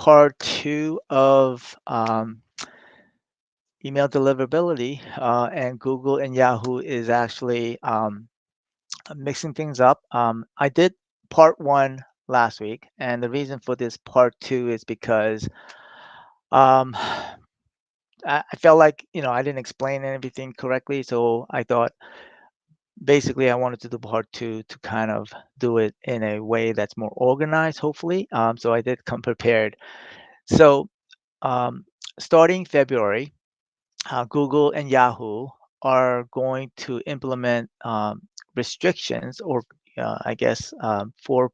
part 2 of email deliverability, and Google and Yahoo is actually mixing things up. I did part 1 last week, and the reason for this part 2 is because um, I felt like, I didn't explain everything correctly, so I thought basically I wanted to do part 2 to kind of do it in a way that's more organized, hopefully. So I did come prepared. So um, starting February, Google and Yahoo are going to implement restrictions, or I guess for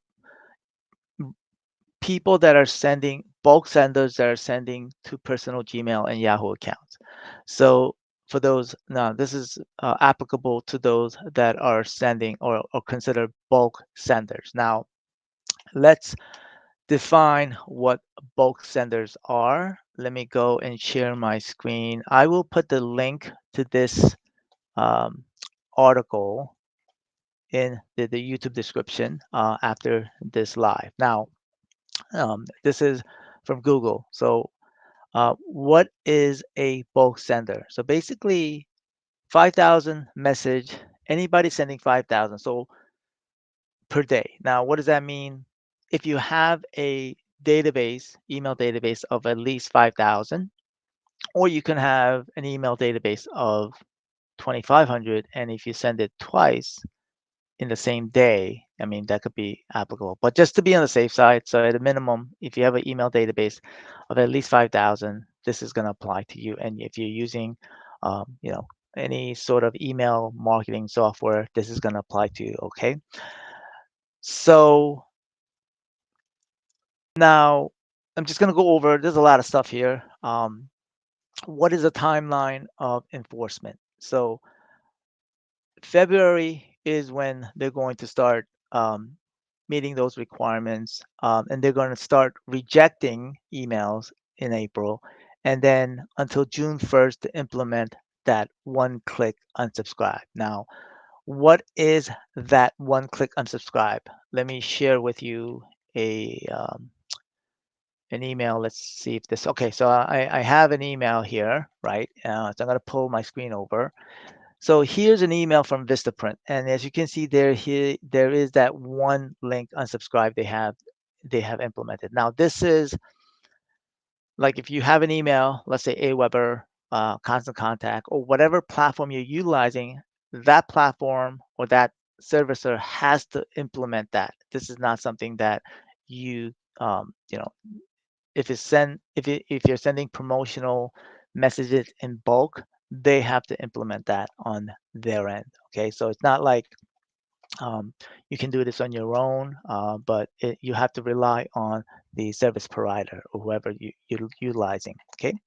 people that are sending bulk senders that are sending to personal Gmail and Yahoo accounts. So for those, now this is applicable to those that are sending or considered bulk senders. Now let's define what bulk senders are. Let me go and share my screen. I will put the link to this um, article in the YouTube description after this live. Now, this is from Google. So, what is a bulk sender? So basically, 5,000 message, anybody sending 5,000. So per day. Now, what does that mean? If you have a database, email database of at least 5,000, or you can have an email database of 2,500, and if you send it twice in the same day, I mean, that could be applicable. But just to be on the safe side, so at a minimum, if you have an email database of at least 5,000, this is going to apply to you. And if you're using, any sort of email marketing software, this is going to apply to you. Okay. So now I'm just going to go over, there's a lot of stuff here. What is the timeline of enforcement? So February is when they're going to start meeting those requirements, and they're going to start rejecting emails in April, and then until June 1st to implement that one-click unsubscribe. Now, what is that one-click unsubscribe? Let me share with you a an email. Let's see if this. Okay, so I have an email here, right? So I'm going to pull my screen over. So here's an email from Vistaprint, and as you can see there, there is that one link unsubscribe they have implemented. Now this is like if you have an email, let's say Aweber, Constant Contact, or whatever platform you're utilizing, that platform or that servicer has to implement that. This is not something that you if you're sending promotional messages in bulk, they have to implement that on their end. Okay, so it's not like um, you can do this on your own, but you have to rely on the service provider or whoever you're utilizing. Okay,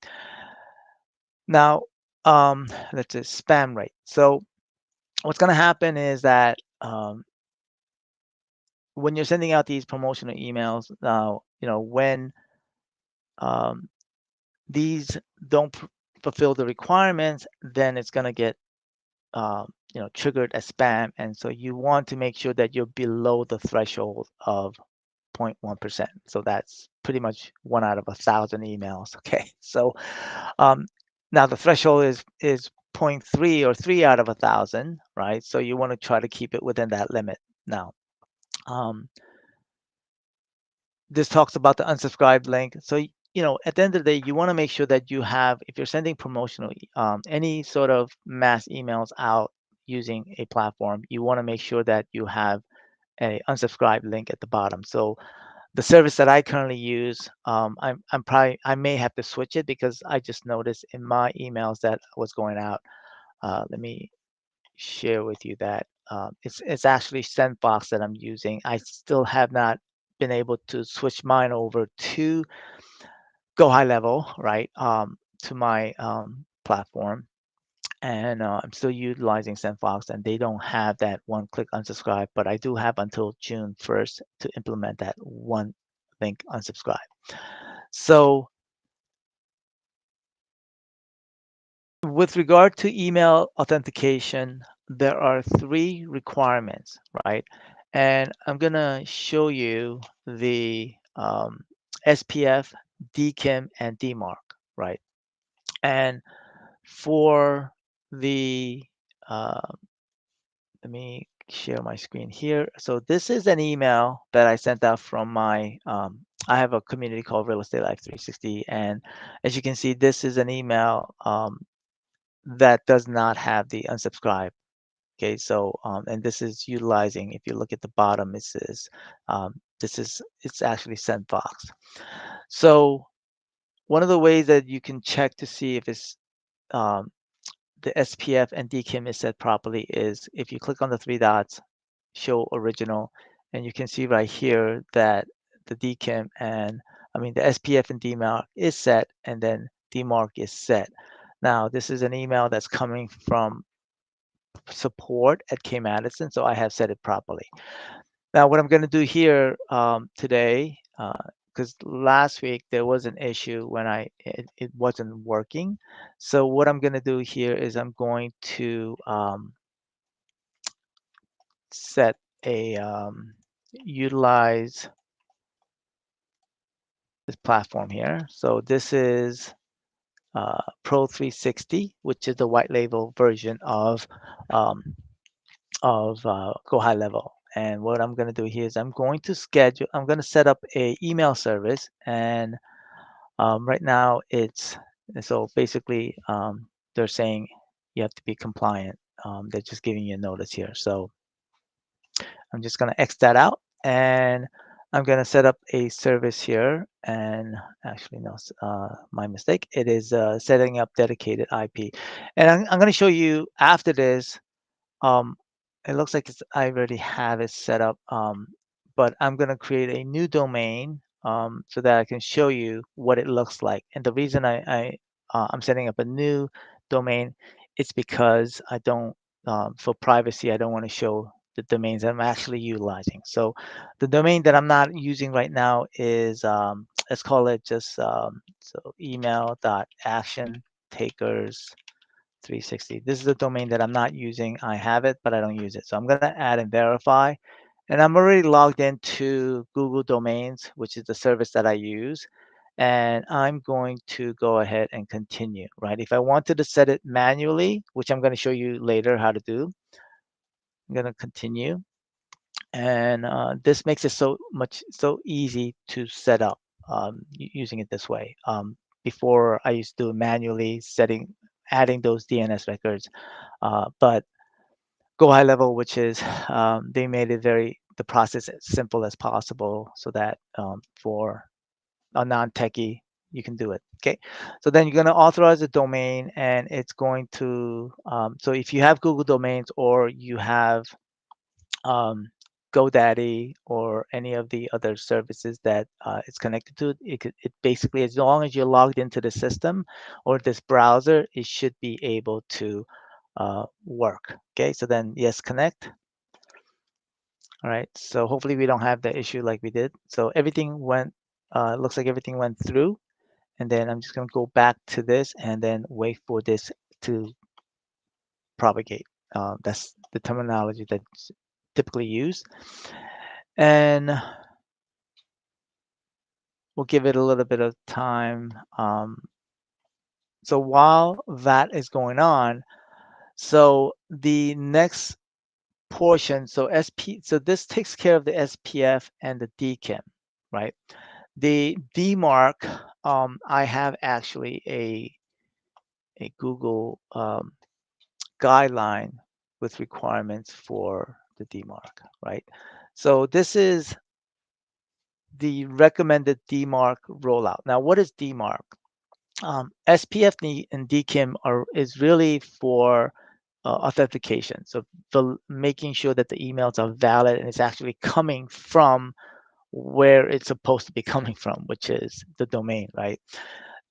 now let's say spam rate. So what's going to happen is that when you're sending out these promotional emails, now when um, these don't fulfill the requirements, then it's going to get triggered as spam. And so you want to make sure that you're below the threshold of 0.1%. So that's pretty much 1 out of 1,000 emails. Okay. So now the threshold is zero point 0.3 or 3 out of 1,000, right? So you want to try to keep it within that limit. Now, this talks about the unsubscribed link. So, at the end of the day, you want to make sure that you have, if you're sending promotional, any sort of mass emails out using a platform, you want to make sure that you have a unsubscribe link at the bottom. So the service that I currently use, I may have to switch it because I just noticed in my emails that was going out. Let me share with you that it's actually SendFox that I'm using. I still have not been able to switch mine over to GoHighLevel, right? To my platform, and I'm still utilizing SendFox, and they don't have that one-click unsubscribe, but I do have until June 1st to implement that one link unsubscribe. So with regard to email authentication, there are 3 requirements, right? And I'm gonna show you the SPF DKIM, and DMARC, right? And for the, let me share my screen here. So this is an email that I sent out from my, I have a community called Real Estate Life 360. And as you can see, this is an email that does not have the unsubscribe. Okay, so, and this is utilizing, if you look at the bottom, it says, it's actually sent box. So one of the ways that you can check to see if it's, um, the SPF and DKIM is set properly is if you click on the three dots, show original, and you can see right here that the DKIM and, I mean, the SPF and DMARC is set, and then DMARC is set. Now, this is an email that's coming from support at Madison, so I have set it properly. Now, what I'm going to do here today, because last week there was an issue when it wasn't working. So what I'm going to do here is I'm going to set a utilize this platform here. So this is Pro 360, which is the white label version um, of GoHighLevel. And what I'm going to do here is I'm going to set up a email service. And right now so basically they're saying you have to be compliant. They're just giving you a notice here. So I'm just going to X that out, and I'm going to set up a service here. And actually, no, my mistake. It is setting up dedicated IP. And I'm going to show you after this. Um, it looks like I already have it set up, but I'm going to create a new domain so that I can show you what it looks like. And the reason I'm setting up a new domain, it's because I don't, for privacy, I don't want to show the domains I'm actually utilizing. So the domain that I'm not using right now is, let's call it just so email.action takers 360. This is a domain that I'm not using. I have it, but I don't use it. So I'm going to add and verify. And I'm already logged into Google Domains, which is the service that I use. And I'm going to go ahead and continue, right? If I wanted to set it manually, which I'm going to show you later how to do, I'm going to continue. And this makes it so easy to set up using it this way. Before I used to do it manually, adding those DNS records. But GoHighLevel, which is they made it the process as simple as possible so that for a non-techie, you can do it. Okay, so then you're going to authorize a domain, and it's going to, so if you have Google Domains or you have um, GoDaddy or any of the other services that it's connected to, it basically, as long as you're logged into the system or this browser, it should be able to work. Okay, so then yes, connect. All right, so hopefully we don't have the issue like we did. So everything went, looks like everything went through. And then I'm just going to go back to this and then wait for this to propagate. That's the terminology that's typically used. And we'll give it a little bit of time. So while that is going on, so the next portion, so this takes care of the SPF and the DKIM, right? The DMARC, I have actually a Google guideline with requirements for the DMARC, right? So this is the recommended DMARC rollout. Now, what is DMARC? SPF and DKIM is really for authentication. So for making sure that the emails are valid and it's actually coming from where it's supposed to be coming from, which is the domain, right?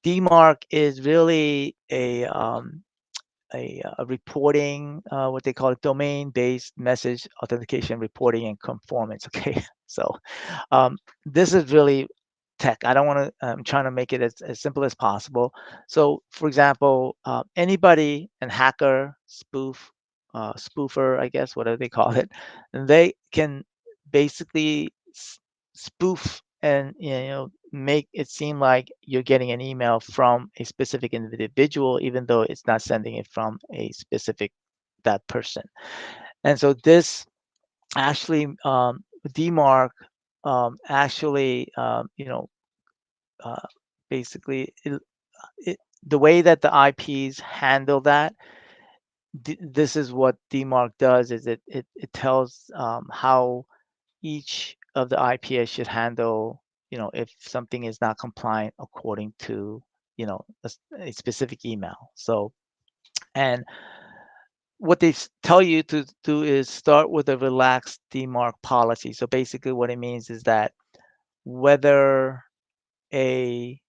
DMARC is really a reporting, what they call it, domain-based message authentication reporting and conformance. Okay, so this is really tech. I don't want to. I'm trying to make it as simple as possible. So, for example, anybody, and hacker, spoofer, I guess, whatever they call it, and they can basically spoof and make it seem like you're getting an email from a specific individual, even though it's not sending it from a specific that person. And so this actually DMARC actually uh, basically it, the way that the IPs handle that, this is what DMARC does, is it tells how each of the IPS should handle, if something is not compliant according to, a specific email. So, and what they tell you to do is start with a relaxed DMARC policy. So basically what it means is that whether a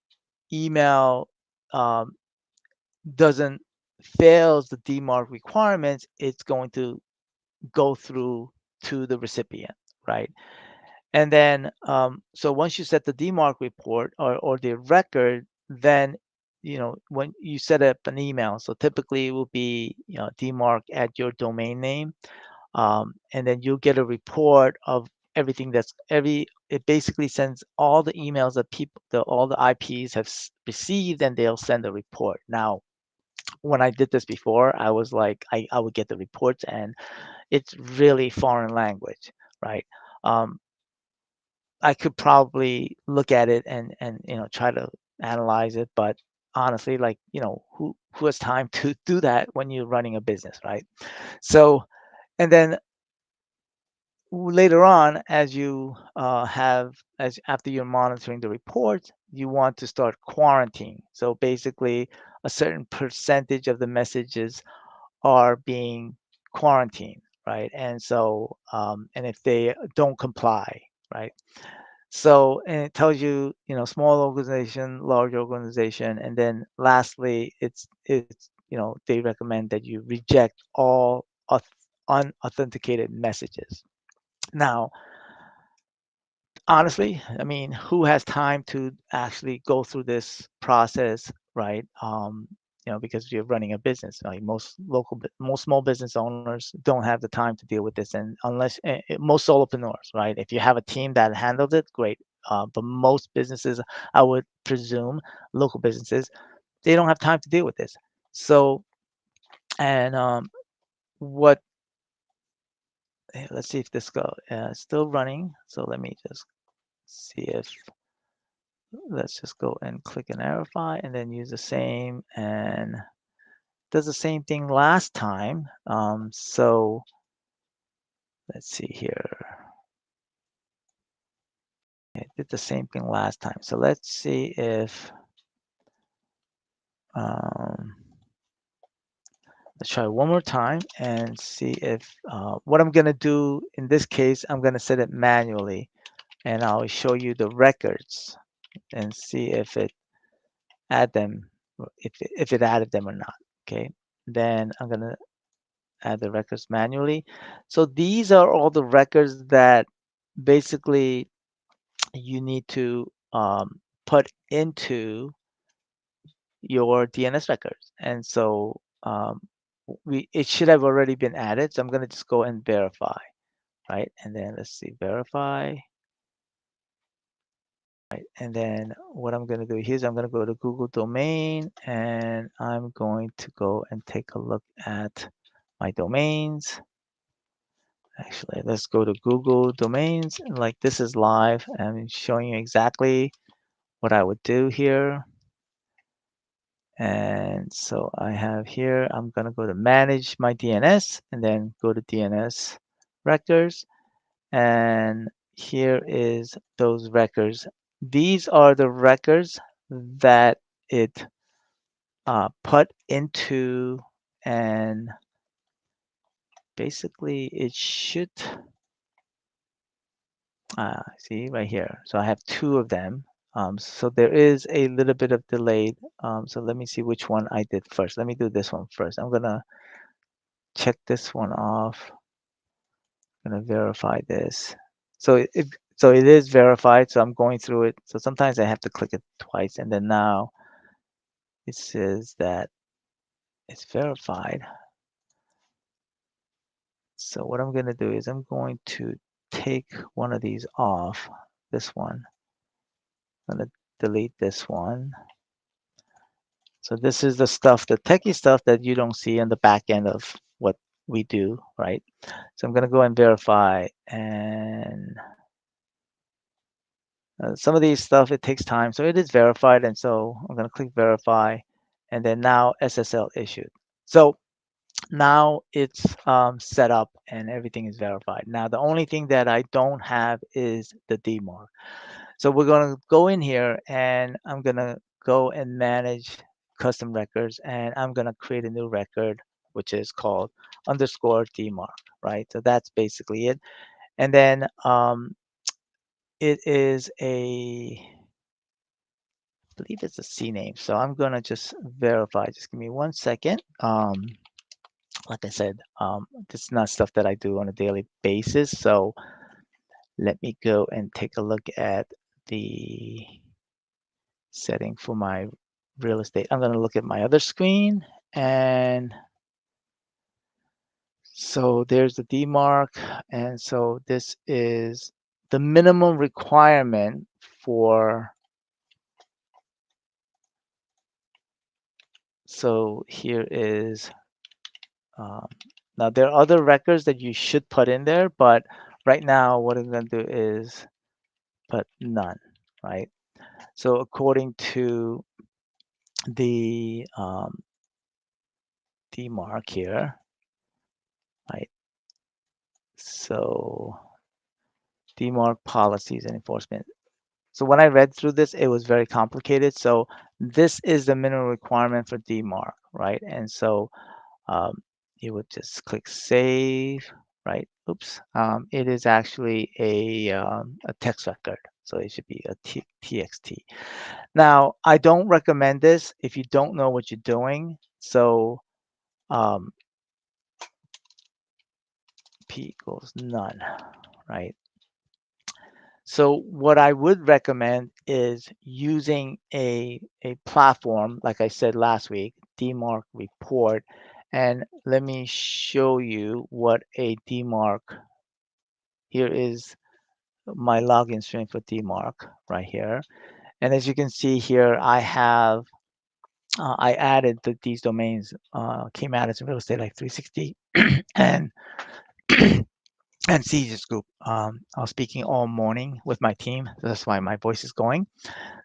email um, doesn't fails the DMARC requirements, it's going to go through to the recipient, right? And then, so once you set the DMARC report or the record, then, when you set up an email, so typically it will be, DMARC at your domain name, and then you'll get a report of everything it basically sends all the emails that all the IPs have received, and they'll send a report. Now, when I did this before, I was like, I would get the reports, and it's really foreign language, right? Um, I could probably look at it and try to analyze it, but honestly, like, who has time to do that when you're running a business, right? So, and then later on, as you as after you're monitoring the report, you want to start quarantining. So basically, a certain percentage of the messages are being quarantined, right? And so, and if they don't comply, right? So, and it tells you, small organization, large organization, and then lastly, it's they recommend that you reject all unauthenticated messages. Now, honestly, I mean, who has time to actually go through this process, right? Because you're running a business, like most small business owners don't have the time to deal with this, and unless most solopreneurs, right? If you have a team that handles it, great. But most businesses, I would presume, local businesses, they don't have time to deal with this. So, and what? Let's see if this go still running. So let me just see if let's just go and click and verify and then use the same and does the same thing last time. So let's see here. It did the same thing last time. So let's see if, let's try one more time and see if, what I'm going to do in this case, I'm going to set it manually and I'll show you the records and see if it add them, if it added them or not. Okay. Then I'm going to add the records manually. So these are all the records that basically you need to put into your DNS records. And so it should have already been added. So I'm going to just go and verify, right? And then let's see, verify. Right. And then what I'm going to do here is I'm going to go to Google domain and I'm going to go and take a look at my domains. Actually, let's go to Google domains. Like this is live. I'm showing you exactly what I would do here. And so I have here, I'm going to go to manage my DNS and then go to DNS records. And here is those records. These are the records that it put into, and basically it should, see right here. So I have two of them. So there is a little bit of delayed. So let me see which one I did first. Let me do this one first. I'm gonna check this one off. I'm gonna verify this. So it is verified. So I'm going through it. So sometimes I have to click it twice, and then now it says that it's verified. So what I'm gonna do is I'm going to take one of these off. This one. I'm going to delete this one. So this is the stuff, the techie stuff that you don't see on the back end of what we do, right? So I'm going to go and verify, and some of these stuff, it takes time. So it is verified, and so I'm going to click verify, and then now SSL issued. So now it's set up and everything is verified. Now the only thing that I don't have is the DMARC. So we're going to go in here, and I'm going to go and manage custom records, and I'm going to create a new record, which is called underscore DMARC, right? So that's basically it. And then it is I believe it's a CNAME. So I'm going to just verify. Just give me 1 second. Like I said, this is not stuff that I do on a daily basis. So let me go and take a look at the setting for my real estate. I'm going to look at my other screen, and so there's the DMARC, and so this is the minimum requirement for, so here is, now there are other records that you should put in there, but right now what I'm going to do is put none, right? So according to the DMARC here, right? So DMARC policies and enforcement. So when I read through this, it was very complicated. So this is the minimum requirement for DMARC, right? And so you would just click save, right? Oops. It is actually a text record. So it should be a TXT. Now, I don't recommend this if you don't know what you're doing. So P equals none, right? So what I would recommend is using a platform, like I said last week, DMARC Report. And let me show you what a DMARC, here is my login string for DMARC right here. And as you can see here, I have, I added these domains, Madison Real Estate like 360 and and Caesars Group. I was speaking all morning with my team. So that's why my voice is going.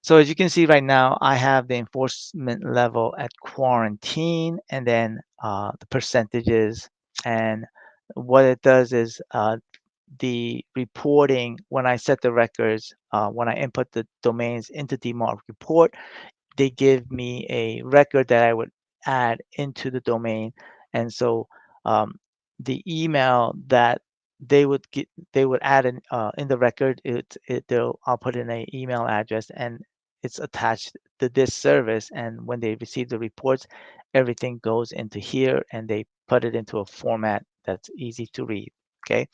So as you can see right now, I have the enforcement level at quarantine, and then the percentages. And what it does is the reporting, when I set the records, when I input the domains into DMARC report, they give me a record that I would add into the domain. And so the email that they would get, they would add in the record, I'll put in an email address, and it's attached to this service. And when they receive the reports, everything goes into here, and they put it into a format that's easy to read. Okay,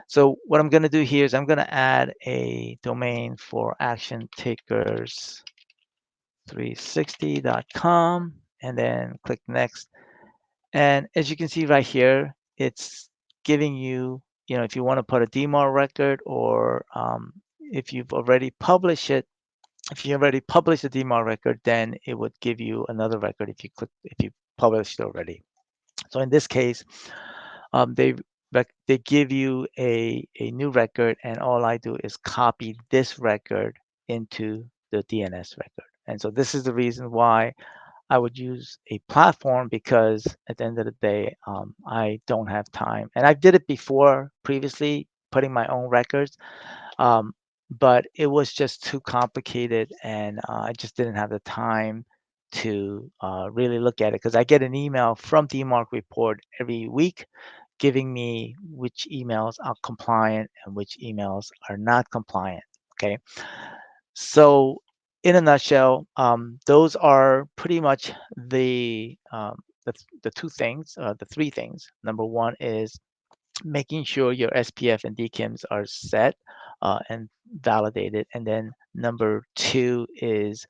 so what I'm going to do here is I'm going to add a domain for action takers 360.com, and then click next. And as you can see right here, it's giving you, if you want to put a DMARC record, or if you've already published it, if you already published a DMARC record, then it would give you another record if you published it already. So in this case, they give you a new record, and all I do is copy this record into the DNS record. And so this is the reason why I would use a platform, because at the end of the day, I don't have time. And I did it before previously, putting my own records, but it was just too complicated, and I just didn't have the time to really look at it, because I get an email from DMARC Report every week giving me which emails are compliant and which emails are not compliant. Okay. So in a nutshell, those are pretty much the two things, the three things. Number one is making sure your SPF and DKIMs are set and validated. And then number two is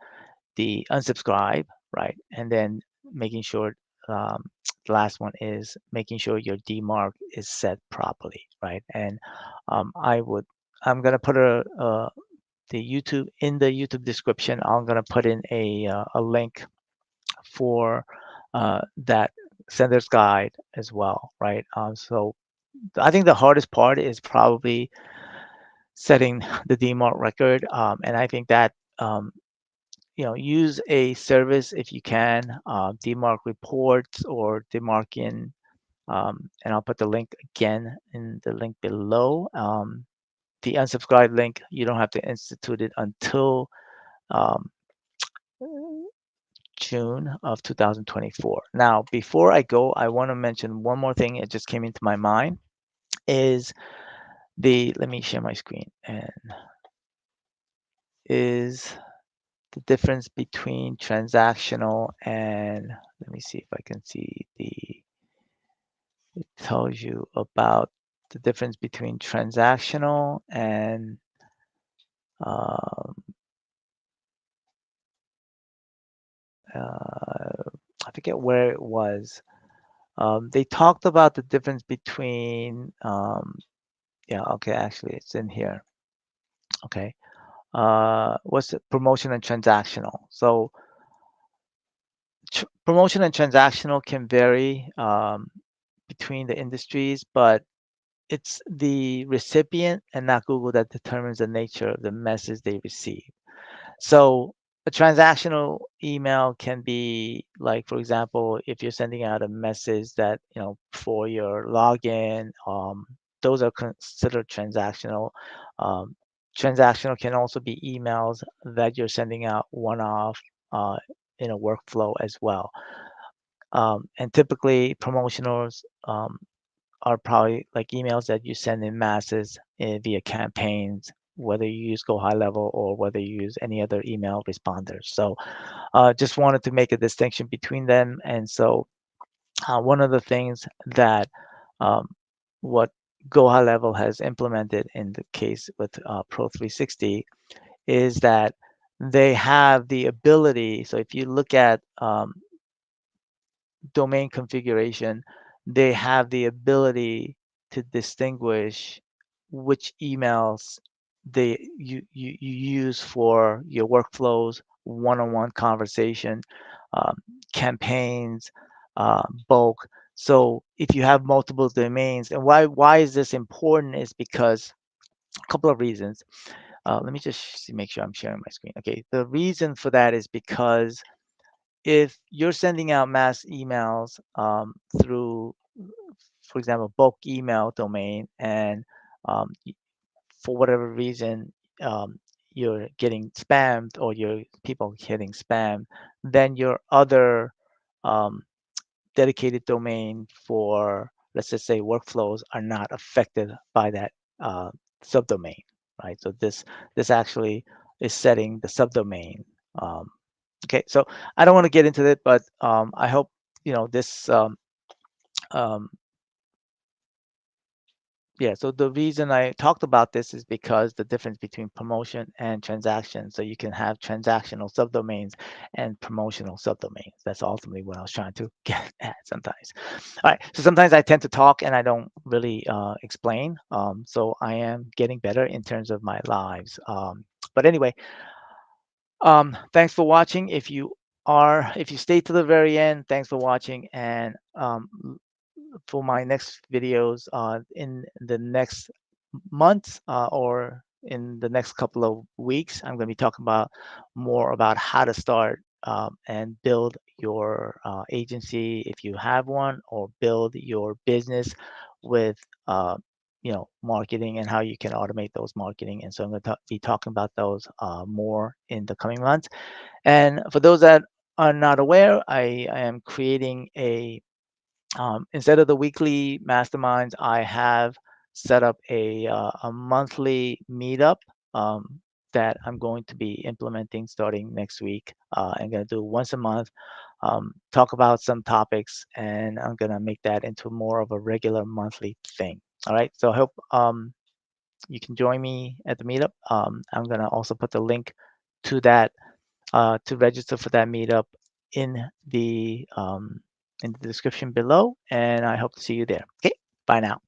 the unsubscribe, right? And then making sure, the last one is making sure your DMARC is set properly, right? And I'm going to put YouTube, in the YouTube description, I'm gonna put in a link for that sender's guide as well, right? So I think the hardest part is probably setting the DMARC record, and I think that use a service if you can, DMARC reports or DMARC and I'll put the link again in the link below. The unsubscribe link, you don't have to institute it until um, June of 2024. Now, before I go, I want to mention one more thing. It just came into my mind is let me share my screen, and is the difference between transactional and, let me see if I can see it tells you about the difference between transactional and um, I forget where it was. They talked about the difference between, yeah, okay, actually it's in here. Okay. What's the promotion and transactional? So promotion and transactional can vary between the industries, but it's the recipient and not Google that determines the nature of the message they receive. So a transactional email can be like, for example, if you're sending out a message that, for your login, those are considered transactional. Um, Transactional can also be emails that you're sending out one-off uh, in a workflow as well. And typically promotionals are probably like emails that you send in masses via campaigns, whether you use GoHighLevel or whether you use any other email responders. So just wanted to make a distinction between them. And so one of the things that um, what GoHighLevel has implemented in the case with Pro360 is that they have the ability. So if you look at domain configuration, they have the ability to distinguish which emails you use for your workflows, one-on-one conversation, um, campaigns, bulk. So if you have multiple domains, and why is this important is because a couple of reasons. Let me just make sure I'm sharing my screen. Okay, the reason for that is because if you're sending out mass emails through, for example, bulk email domain, and for whatever reason you're getting spammed or your people getting spammed, then your other um, dedicated domain for, let's just say, workflows are not affected by that uh, subdomain, right? So this actually is setting the subdomain. Um, Okay, so I don't want to get into it, but I hope this. Um, yeah, so the reason I talked about this is because the difference between promotion and transaction. So you can have transactional subdomains and promotional subdomains. That's ultimately what I was trying to get at sometimes. All right, so sometimes I tend to talk and I don't really explain. So I am getting better in terms of my lives. But anyway, thanks for watching. If you stay to the very end, thanks for watching. And for my next videos in the next month or in the next couple of weeks, I'm going to be talking about more about how to start and build your agency if you have one, or build your business with marketing and how you can automate those marketing. And so I'm going to be talking about those more in the coming months. And for those that are not aware, I am creating instead of the weekly masterminds, I have set up a monthly meetup that I'm going to be implementing starting next week. I'm going to do once a month, talk about some topics, and I'm going to make that into more of a regular monthly thing. All right. So I hope you can join me at the meetup. I'm going to also put the link to that to register for that meetup in the description below, and I hope to see you there. Okay, bye now.